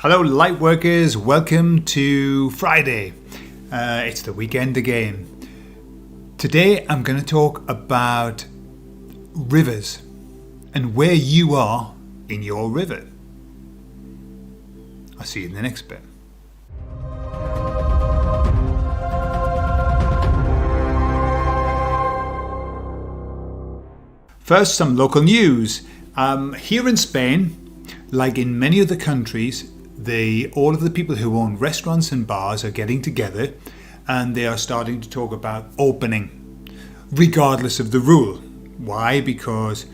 Hello, light workers. Welcome to Friday. It's the weekend again. Today I'm going to talk about rivers and where you are in your river. I'll see you in the next bit. First, some local news. Here in Spain, like in many other countries, all of the people who own restaurants and bars are getting together and they are starting to talk about opening, regardless of the rule. Why? Because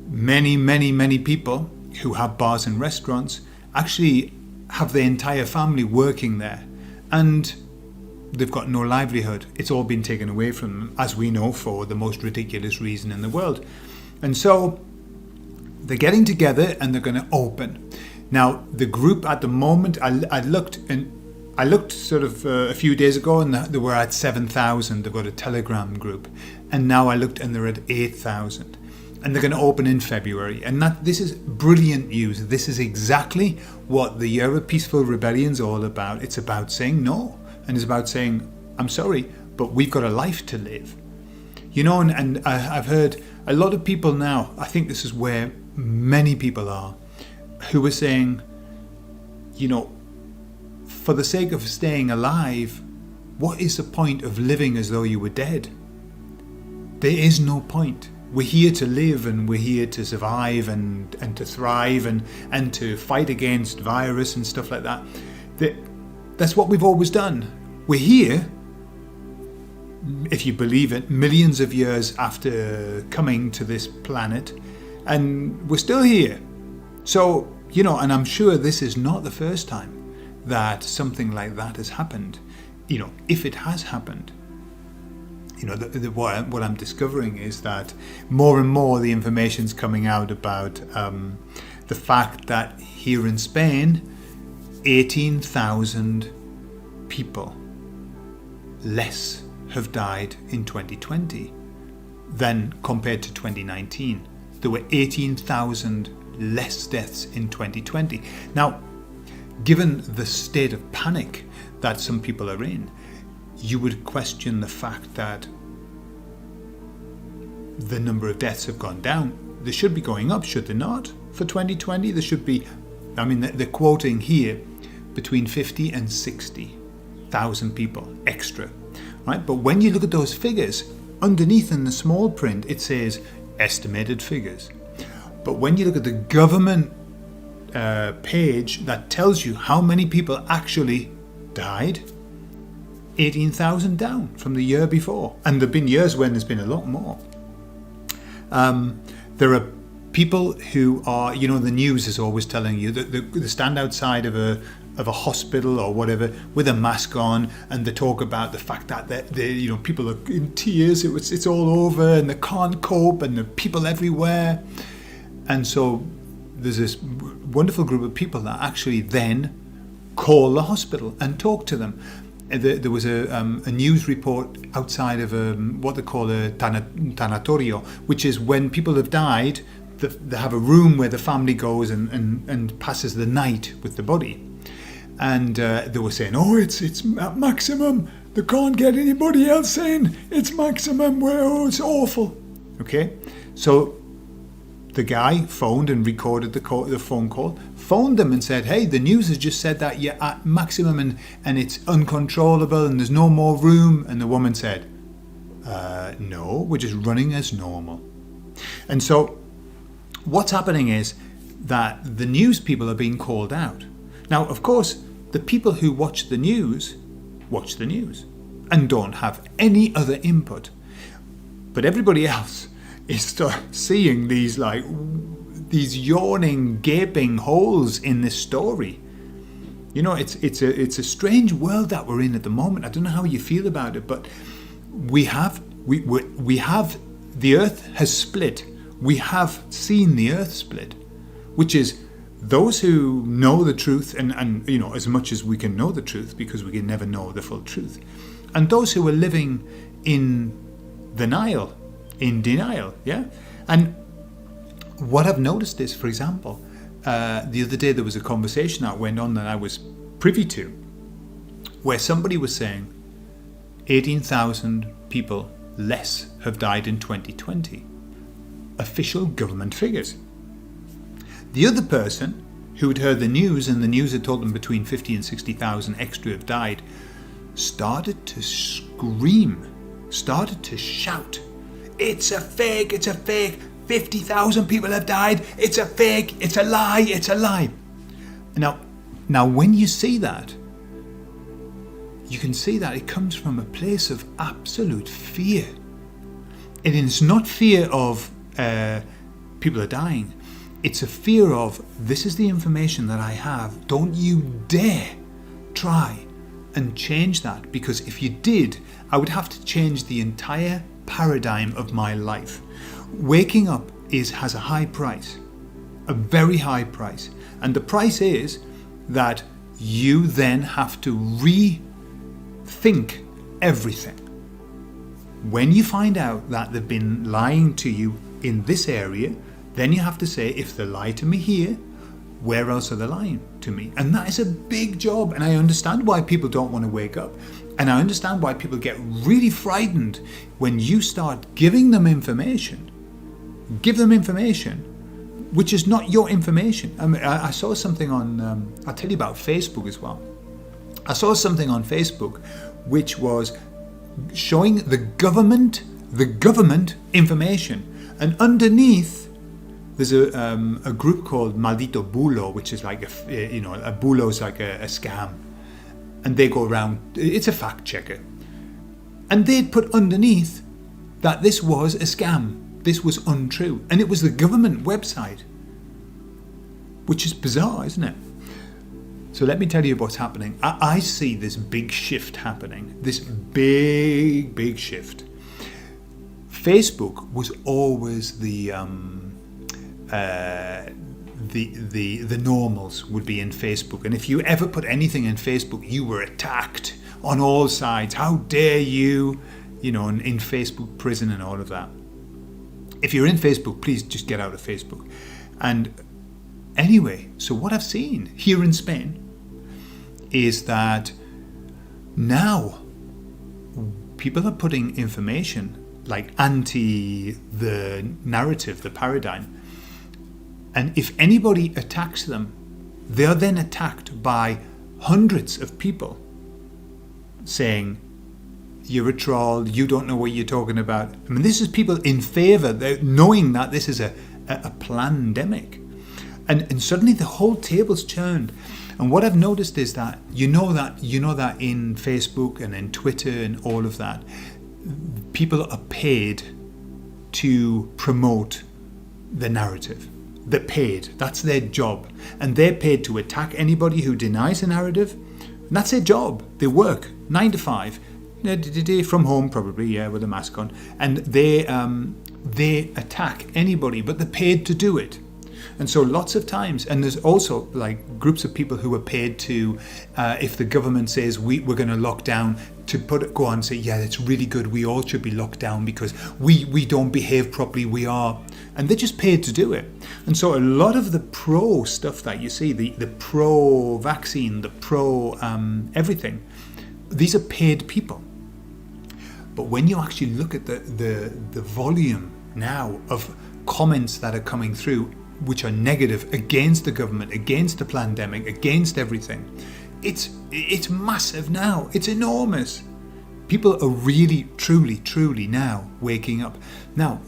many people who have bars and restaurants actually have their entire family working there and they've got no livelihood. It's all been taken away from them, as we know, for the most ridiculous reason in the world. And so they're getting together and they're going to open. Now, the group at the moment, I looked sort of a few days ago and they were at 7,000. They've got a Telegram group. And now I looked and they're at 8,000. And they're going to open in February. And this is brilliant news. This is exactly what the Year of Peaceful Rebellion is all about. It's about saying no. And it's about saying, I'm sorry, but we've got a life to live. You know, and I've heard a lot of people now, I think this is where many people are, who are saying, you know, for the sake of staying alive, what is the point of living as though you were dead? There is no point. We're here to live and we're here to survive and to thrive and to fight against virus and stuff like that. That's what we've always done. We're here, if you believe it, millions of years after coming to this planet, and we're still here. So, you know, and I'm sure this is not the first time that something like that has happened. You know, if it has happened, you know, what I'm discovering is that more and more the information's coming out about the fact that here in Spain, 18,000 people less have died in 2020 than compared to 2019. There were 18,000 less deaths in 2020. Now, given the state of panic that some people are in, you would question the fact that the number of deaths have gone down. They should be going up, should they not? For 2020, there should be, I mean, they're quoting here between 50 and 60,000 people extra, right? But when you look at those figures, underneath in the small print, it says estimated figures. But when you look at the government page that tells you how many people actually died, 18,000 down from the year before. And there have been years when there's been a lot more. There are people who are, you know, the news is always telling you that they stand outside of a hospital or whatever with a mask on, and they talk about the fact that they you know, people are in tears. It's all over and they can't cope and there are people everywhere. And so there's this wonderful group of people that actually then call the hospital and talk to them. There was a news report outside of what they call a tanatorio, which is when people have died, they have a room where the family goes and passes the night with the body. And they were saying, oh, it's at maximum. They can't get anybody else in. It's maximum. Oh, it's awful. Okay, so the guy phoned and recorded the phone call, phoned them and said, hey, the news has just said that you're at maximum and it's uncontrollable and there's no more room. And the woman said, no, we're just running as normal. And so what's happening is that the news people are being called out. Now, of course, the people who watch the news and don't have any other input. But everybody else is seeing these yawning, gaping holes in this story. You know, it's a strange world that we're in at the moment. I don't know how you feel about it, but we have the earth has split. We have seen the earth split, which is those who know the truth and you know, as much as we can know the truth, because we can never know the full truth, and those who are living in denial, yeah. And what I've noticed is, for example, the other day there was a conversation that went on that I was privy to, where somebody was saying 18,000 people less have died in 2020. Official government figures. The other person who had heard the news, and the news had told them between 50 and 60,000 extra have died, started to scream, started to shout, "It's a fake, it's a fake, 50,000 people have died, it's a fake, it's a lie, it's a lie." Now when you see that, you can see that it comes from a place of absolute fear. It is not fear of people are dying. It's a fear of, this is the information that I have. Don't you dare try and change that, because if you did, I would have to change the entire paradigm of my life. Waking up has a high price, a very high price. And the price is that you then have to rethink everything. When you find out that they've been lying to you in this area, then you have to say, if they lie to me here, where else are they lying to me? And that is a big job. And I understand why people don't want to wake up. And I understand why people get really frightened when you start giving them information. Give them information which is not your information. I saw something on, I'll tell you about Facebook as well. I saw something on Facebook which was showing the government information. And underneath, there's a group called Maldito Bulo, which is like a bulo is like a scam, and they go around. It's a fact checker, and they'd put underneath that this was a scam, this was untrue, and it was the government website, which is bizarre, isn't it? So let me tell you what's happening. I see this big shift happening. This big shift. Facebook was always the normals would be in Facebook, and if you ever put anything in Facebook, you were attacked on all sides. How dare you? You know, in Facebook prison and all of that. If you're in Facebook, please just get out of Facebook. And anyway, so what I've seen here in Spain is that now people are putting information like anti the narrative, the paradigm. And if anybody attacks them, they are then attacked by hundreds of people saying, you're a troll, you don't know what you're talking about. I mean, this is people in favour, knowing that this is a plandemic. And suddenly the whole table's turned. And what I've noticed is that you know that in Facebook and in Twitter and all of that, people are paid to promote the narrative. They're paid. That's their job. And they're paid to attack anybody who denies the narrative. And that's their job. They work 9 to 5. From home probably, with a mask on. And they attack anybody, but they're paid to do it. And so lots of times, and there's also like groups of people who are paid to, if the government says we're going to lock down, to go on and say, yeah, it's really good, we all should be locked down because we don't behave properly, we are. And they're just paid to do it. And so a lot of the pro stuff that you see, the pro vaccine, the pro everything, these are paid people. But when you actually look at the volume now of comments that are coming through, which are negative against the government, against the pandemic, against everything, it's massive now. It's enormous. People are really, truly now waking up. Now,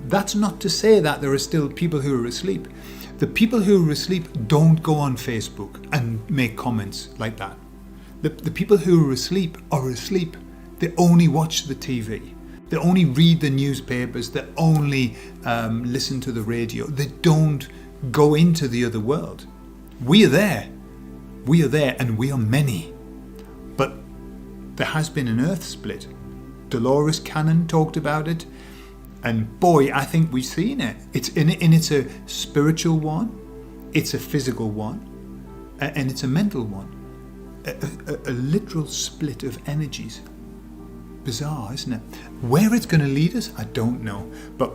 that's not to say that there are still people who are asleep. The people who are asleep don't go on Facebook and make comments like that. The people who are asleep are asleep. They only watch the TV. They only read the newspapers. They only listen to the radio. They don't go into the other world. We are there. We are there, and we are many. But there has been an earth split. Dolores Cannon talked about it. And boy, I think we've seen it. It's a spiritual one. It's a physical one. And it's a mental one. A literal split of energies. Bizarre, isn't it? Where it's going to lead us, I don't know. But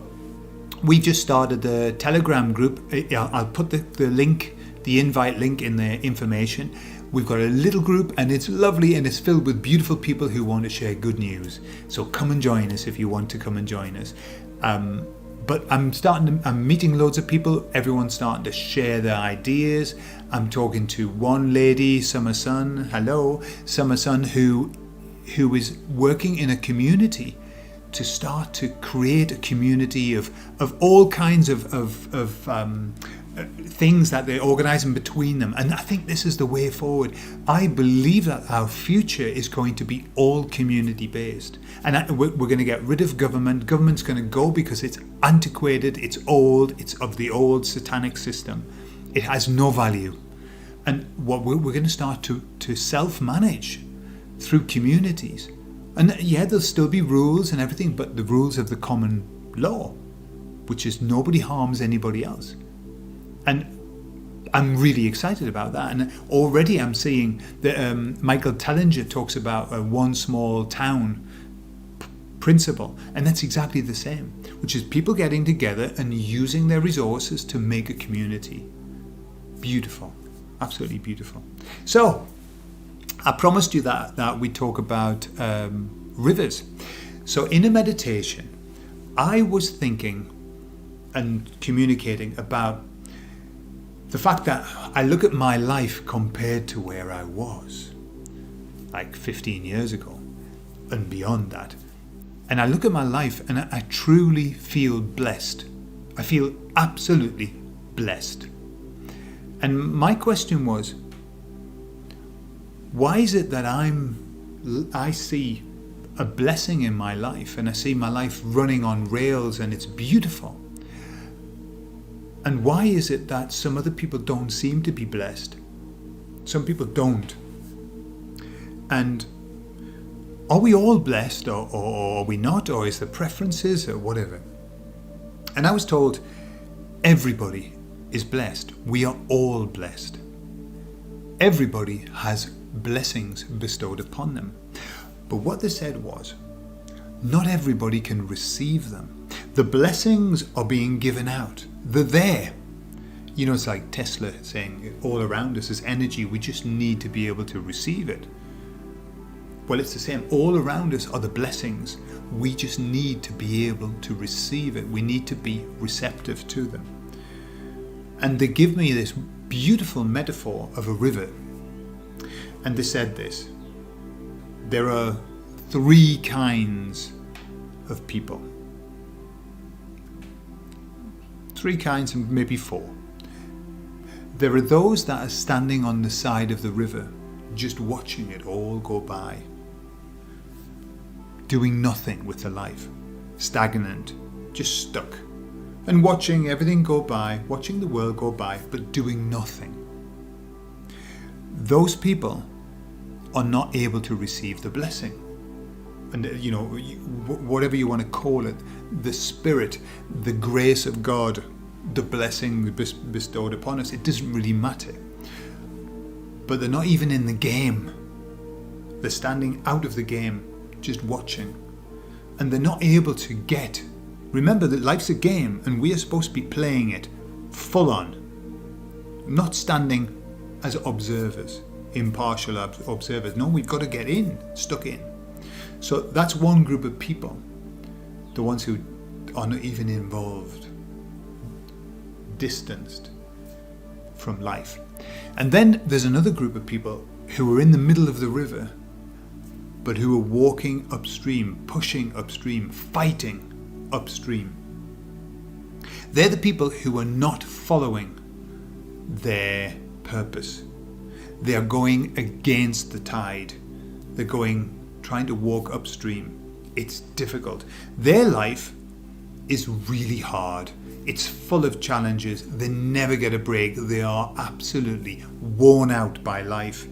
We just started the Telegram group. I'll put the link, the invite link in the information. We've got a little group and it's lovely and it's filled with beautiful people who want to share good news. So come and join us if you want to come and join us. But I'm meeting loads of people. Everyone's starting to share their ideas. I'm talking to one lady, Summer Sun, who is working in a community to start to create a community of all kinds of things that they're organising between them. And I think this is the way forward. I believe that our future is going to be all community based. And we're going to get rid of government. Government's going to go because it's antiquated, it's old, it's of the old satanic system. It has no value. And what we're going to start to self-manage through communities. And yeah, there'll still be rules and everything, but the rules of the common law, which is nobody harms anybody else. And I'm really excited about that. And already I'm seeing that Michael Tellinger talks about a one small town principle. And that's exactly the same, which is people getting together and using their resources to make a community. Beautiful. Absolutely beautiful. So I promised you that we talk about rivers. So in a meditation, I was thinking and communicating about the fact that I look at my life compared to where I was like 15 years ago and beyond that. And I look at my life and I truly feel blessed. I feel absolutely blessed. And my question was, why is it that I see a blessing in my life and I see my life running on rails and it's beautiful? And why is it that some other people don't seem to be blessed? Some people don't. And are we all blessed or are we not? Or is there preferences or whatever? And I was told everybody is blessed. We are all blessed. Everybody has blessings bestowed upon them. But what they said was, not everybody can receive them. The blessings are being given out. They're there. You know, it's like Tesla saying all around us is energy. We just need to be able to receive it. Well, it's the same. All around us are the blessings. We just need to be able to receive it. We need to be receptive to them. And they give me this beautiful metaphor of a river. And they said this: there are 3 kinds of people. 3 kinds, and maybe 4. There are those that are standing on the side of the river, just watching it all go by, doing nothing with their life, stagnant, just stuck, and watching everything go by, watching the world go by, but doing nothing. Those people are not able to receive the blessing. And you know, whatever you want to call it, the Spirit, the grace of God, the blessing bestowed upon us, it doesn't really matter. But they're not even in the game. They're standing out of the game, just watching. And they're not able to get. Remember that life's a game and we are supposed to be playing it full on. Not standing as observers, impartial observers. No, we've got to get in, stuck in. So that's one group of people, the ones who are not even involved, distanced from life. And then there's another group of people who are in the middle of the river, but who are walking upstream, pushing upstream, fighting upstream. They're the people who are not following their purpose. They are going against the tide. They're trying to walk upstream. It's difficult. Their life is really hard. It's full of challenges. They never get a break. They are absolutely worn out by life.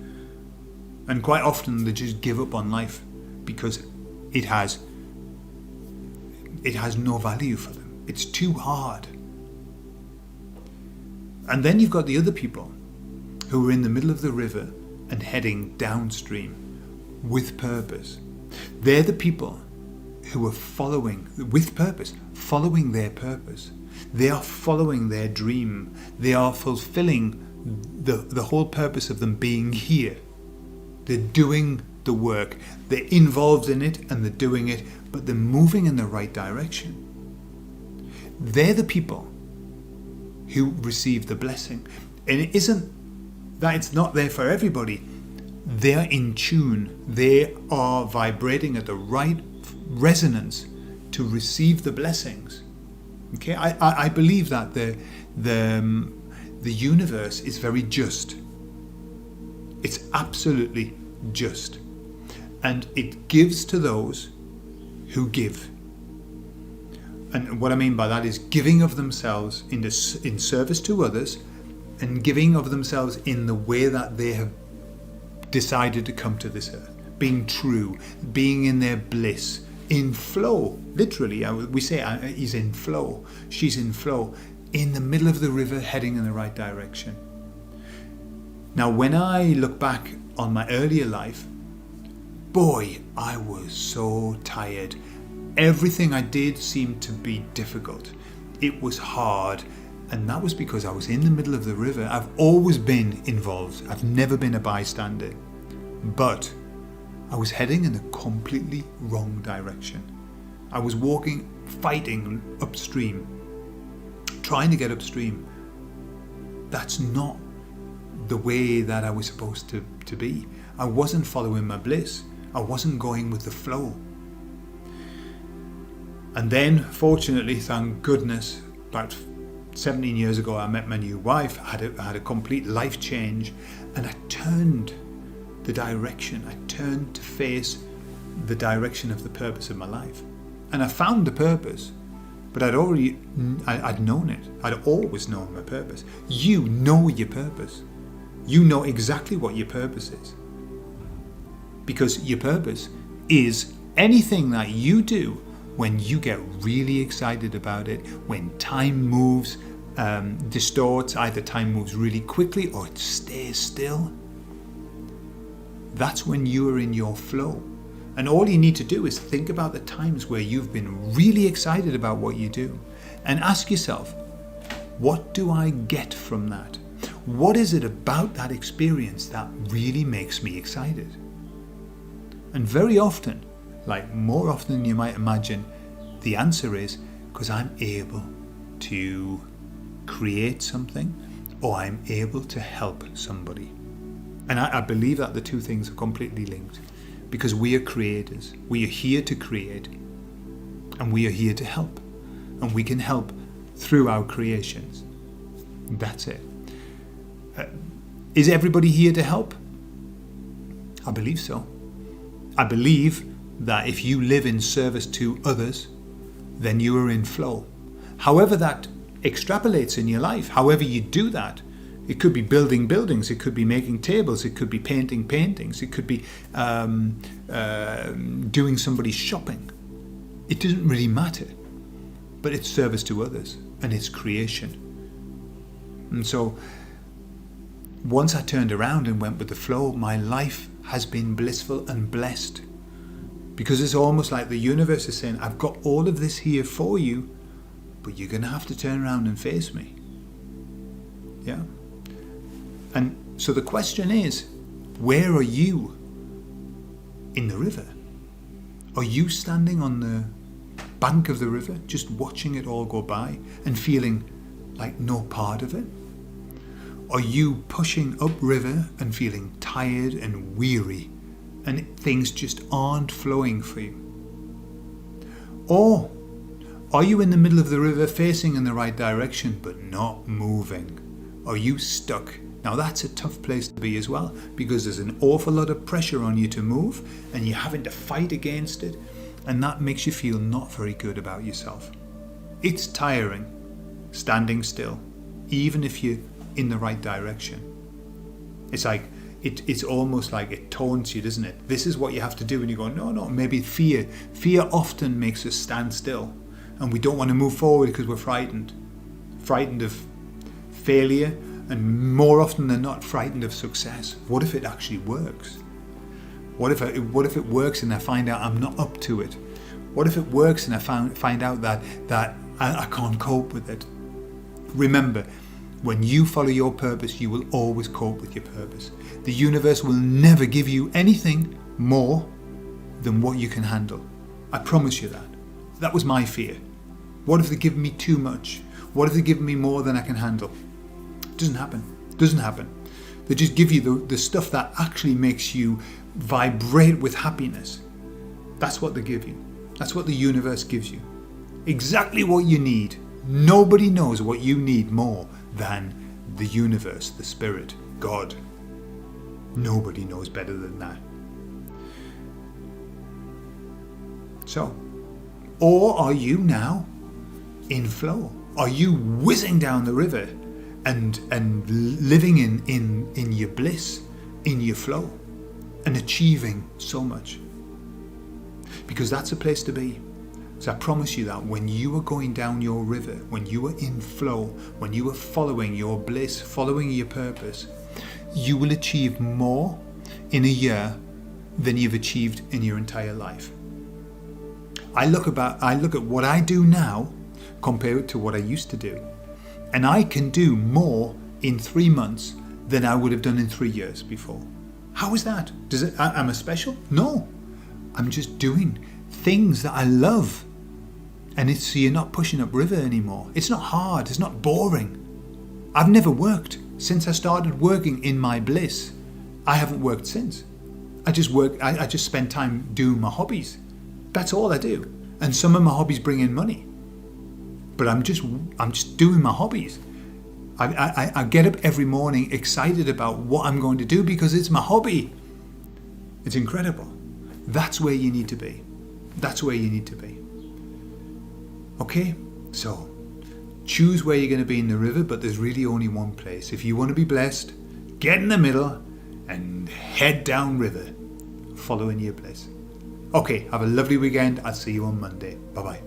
And quite often they just give up on life because it has no value for them. It's too hard. And then you've got the other people who are in the middle of the river and heading downstream with purpose. They're the people who are following with purpose, following their purpose. They are following their dream. They are fulfilling the whole purpose of them being here. They're doing the work. They're involved in it and they're doing it, but they're moving in the right direction. They're the people who receive the blessing. And it isn't that it's not there for everybody. They're in tune. They are vibrating at the right resonance to receive the blessings. Okay, I believe that the universe is very just. It's absolutely just. And it gives to those who give. And what I mean by that is giving of themselves in service to others, and giving of themselves in the way that they have decided to come to this earth. Being true, being in their bliss, in flow. Literally, we say he's in flow, she's in flow, in the middle of the river, heading in the right direction. Now, when I look back on my earlier life, boy, I was so tired. Everything I did seemed to be difficult. It was hard, and that was because I was in the middle of the river. I've always been involved. I've never been a bystander. But I was heading in a completely wrong direction. I was fighting upstream, trying to get upstream. That's not the way that I was supposed to be. I wasn't following my bliss. I wasn't going with the flow. And then, fortunately, thank goodness, about 17 years ago, I met my new wife. I had a complete life change, and I turned the direction. I turned to face the direction of the purpose of my life. And I found the purpose, but I'd known it. I'd always known my purpose. You know your purpose. You know exactly what your purpose is. Because your purpose is anything that you do when you get really excited about it, when time moves, distorts, either time moves really quickly or it stays still. That's when you are in your flow. And all you need to do is think about the times where you've been really excited about what you do and ask yourself, what do I get from that? What is it about that experience that really makes me excited? And very often, like more often than you might imagine, the answer is because I'm able to create something, or I'm able to help somebody. And I believe that the two things are completely linked, because we are creators. We are here to create, and we are here to help, and we can help through our creations. That's it. Is everybody here to help? I believe so. I believe that if you live in service to others, then you are in flow. However that extrapolates in your life, however you do that, it could be building buildings, it could be making tables, it could be painting paintings, it could be doing somebody's shopping. It doesn't really matter, but it's service to others and it's creation. And so once I turned around and went with the flow, my life has been blissful and blessed, because it's almost like the universe is saying, I've got all of this here for you, but you're going to have to turn around and face me. Yeah. And so the question is, where are you in the river? Are you standing on the bank of the river, just watching it all go by and feeling like no part of it? Are you pushing upriver and feeling tired and weary and things just aren't flowing for you? Or are you in the middle of the river facing in the right direction but not moving? Are you stuck? Now that's a tough place to be as well, because there's an awful lot of pressure on you to move and you're having to fight against it, and that makes you feel not very good about yourself. It's tiring standing still, even if you're in the right direction. It's like it's almost like it taunts you, doesn't it? This is what you have to do, and you go, no, maybe fear often makes us stand still, and we don't want to move forward because we're frightened of failure, and more often than not frightened of success. What if it actually works? What if it works and I find out I'm not up to it? What if it works and I find out that I can't cope with it. Remember, when you follow your purpose, you will always cope with your purpose. The universe will never give you anything more than what you can handle. I promise you that. That was my fear. What if they give me too much? What if they give me more than I can handle? Doesn't happen. Doesn't happen. They just give you the stuff that actually makes you vibrate with happiness. That's what they give you. That's what the universe gives you. Exactly what you need. Nobody knows what you need more than the universe, the spirit, God. Nobody knows better than that. So, or are you now in flow? Are you whizzing down the river and living in your bliss, in your flow, and achieving so much? Because that's a place to be. So I promise you that when you are going down your river, when you are in flow, when you are following your bliss, following your purpose, you will achieve more in a year than you've achieved in your entire life. I look at what I do now compared to what I used to do, and I can do more in 3 months than I would have done in 3 years before. How is that? Am I special? No. I'm just doing things that I love. And so you're not pushing up river anymore. It's not hard. It's not boring. I've never worked since I started working in my bliss. I haven't worked since. I just spend time doing my hobbies. That's all I do. And some of my hobbies bring in money. But I'm just doing my hobbies. I get up every morning excited about what I'm going to do because it's my hobby. It's incredible. That's where you need to be. That's where you need to be. Okay? So, choose where you're going to be in the river, but there's really only one place. If you want to be blessed, get in the middle and head down river, following your bliss. Okay, have a lovely weekend. I'll see you on Monday. Bye-bye.